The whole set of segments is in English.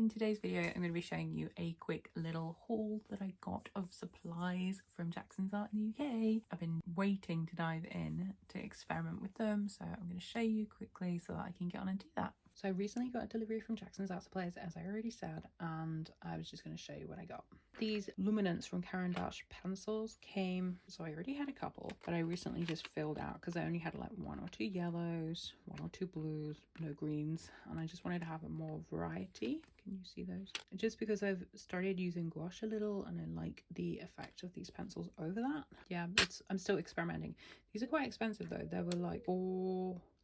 In today's video, I'm going to be showing you a quick little haul that I got of supplies from Jackson's Art in the UK. I've been waiting to dive in to experiment with them, so I'm going to show you quickly so that I can get on and do that. So I recently got a delivery from Jackson's Art Supplies, as I already said, and I was just going to show you what I got. These luminance from Caran d'Ache pencils came, so I already had a couple, but I recently just filled out because I only had like 1 or 2 yellows, 1 or 2 blues, no greens, and I just wanted to have a more variety. Can you see those? Just because I've started using gouache a little and I like the effect of these pencils over that. Yeah, I'm still experimenting. These are quite expensive though. They were like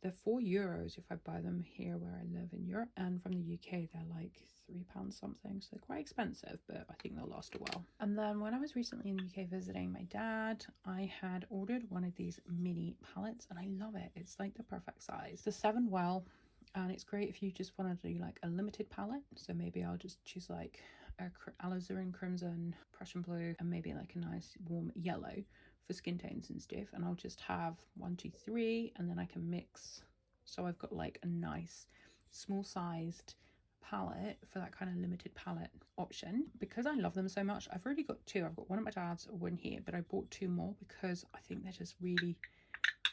they're €4 if I buy them here where I live in Europe, and from the UK they're like £3 something, so they're quite expensive, but I think they'll last a while. And then when I was recently in the UK visiting my dad, I had ordered one of these mini palettes and I love it. It's like the perfect size. The 7 well, and it's great if you just want to do like a limited palette. So maybe I'll just choose like a alizarin crimson, Prussian blue, and maybe like a nice warm yellow for skin tones and stuff, and I'll just have 1, 2, 3, and then I can mix, so I've got like a nice small sized palette for that kind of limited palette option. Because I love them so much, I've already got 2. I've got one at my dad's, one here, but I bought 2 more because I think they're just really,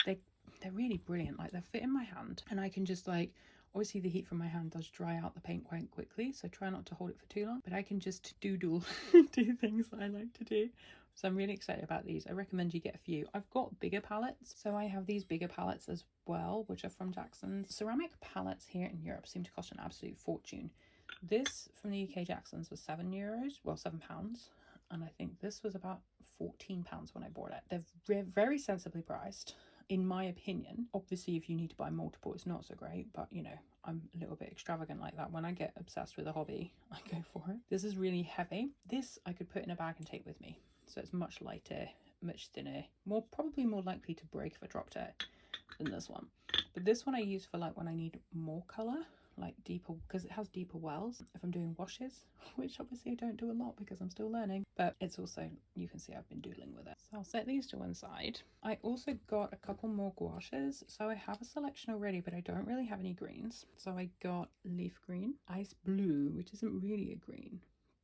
they're really brilliant. Like, they fit in my hand, and I can just like, obviously the heat from my hand does dry out the paint quite quickly, so try not to hold it for too long, but I can just do things that I like to do. So I'm really excited about these. I recommend you get a few. I've got bigger palettes, so I have these bigger palettes as well, which are from Jackson's. Ceramic palettes here in Europe seem to cost an absolute fortune. This from the UK Jackson's was €7, well, £7, and I think this was about £14 when I bought it. They're very sensibly priced, in my opinion. Obviously, if you need to buy multiple, it's not so great, but you know, I'm a little bit extravagant like that. When I get obsessed with a hobby, I go for it. This is really heavy. This I could put in a bag and take with me. So it's much lighter, much thinner, probably more likely to break if I dropped it than this one. But this one I use for like when I need more colour, like deeper, because it has deeper wells if I'm doing washes, which obviously I don't do a lot because I'm still learning, but it's also, you can see I've been doodling with it. So I'll set these to one side. I also got a couple more gouaches, so I have a selection already, but I don't really have any greens. So I got leaf green, ice blue, which isn't really a green,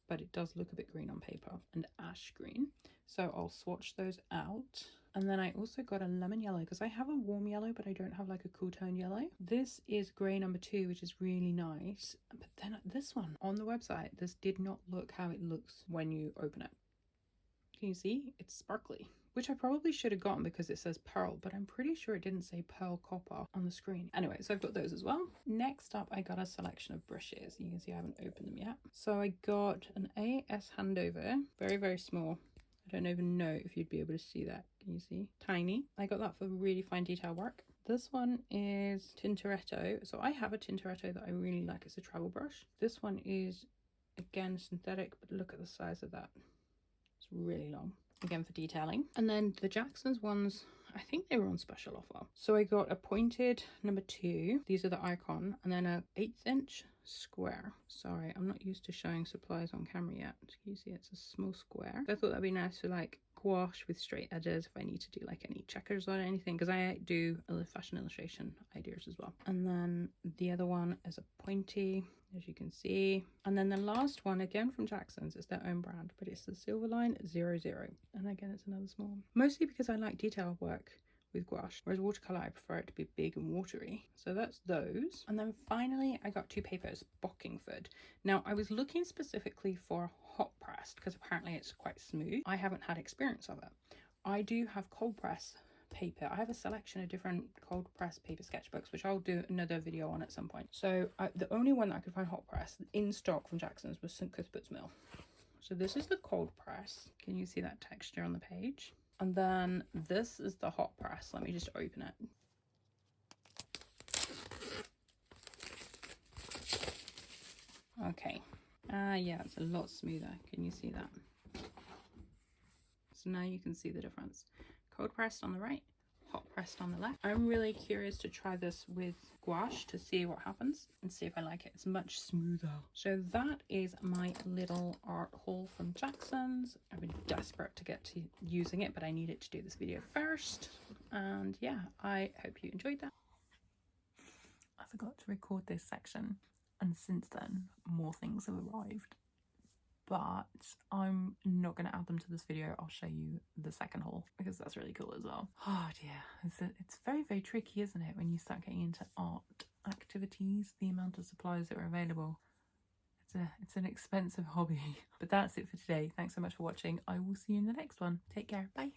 but it does look a bit green on paper, and ash green. So I'll swatch those out. And then I also got a lemon yellow because I have a warm yellow, but I don't have like a cool tone yellow. This is grey number 2, which is really nice. But then this one on the website, this did not look how it looks when you open it. Can you see? It's sparkly, which I probably should have gotten because it says pearl, but I'm pretty sure it didn't say pearl copper on the screen. Anyway, so I've got those as well. Next up, I got a selection of brushes. You can see I haven't opened them yet. So I got an AS handover, very, very small. I don't even know if you'd be able to see that. Can you see? Tiny. I got that for really fine detail work. This one is Tintoretto. So I have a Tintoretto that I really like. It's a travel brush. This one is, again, synthetic, but look at the size of that. It's really long. Again, for detailing. And then the Jackson's ones, I think they were on special offer. So I got a pointed number 2. These are the Icon, and then a 1/8 inch square. Sorry, I'm not used to showing supplies on camera yet. Can you see it's a small square? I thought that'd be nice for like gouache with straight edges if I need to do like any checkers or anything, because I do fashion illustration ideas as well. And then the other one is a pointy, as you can see. And then the last one, again from Jackson's, is their own brand, but it's the Silverline 00. And again, it's another small one. Mostly because I like detail work with gouache, whereas watercolor I prefer it to be big and watery. So that's those. And then finally I got 2 papers, Bockingford. Now I was looking specifically for hot pressed because apparently it's quite smooth. I haven't had experience of it. I do have cold press paper. I have a selection of different cold press paper sketchbooks, which I'll do another video on at some point. So the only one that I could find hot press in stock from Jackson's was St. Cuthbert's Mill. So this is the cold press. Can you see that texture on the page? And then this is the hot press. Let me just open it. Okay. Yeah, it's a lot smoother. Can you see that? So now you can see the difference. Cold pressed on the right, hot pressed on the left. I'm really curious to try this with gouache to see what happens and see if I like it. It's much smoother. So that is my little art haul from Jackson's. I've been desperate to get to using it, but I needed to do this video first. And yeah, I hope you enjoyed that. I forgot to record this section. and since then more things have arrived, but I'm not going to add them to this video. I'll show you the second haul because that's really cool as well. Oh dear, it's very, very tricky, isn't it, when you start getting into art activities, the amount of supplies that are available. It's an expensive hobby. But that's it for today. Thanks so much for watching. I will see you in the next one. Take care. Bye.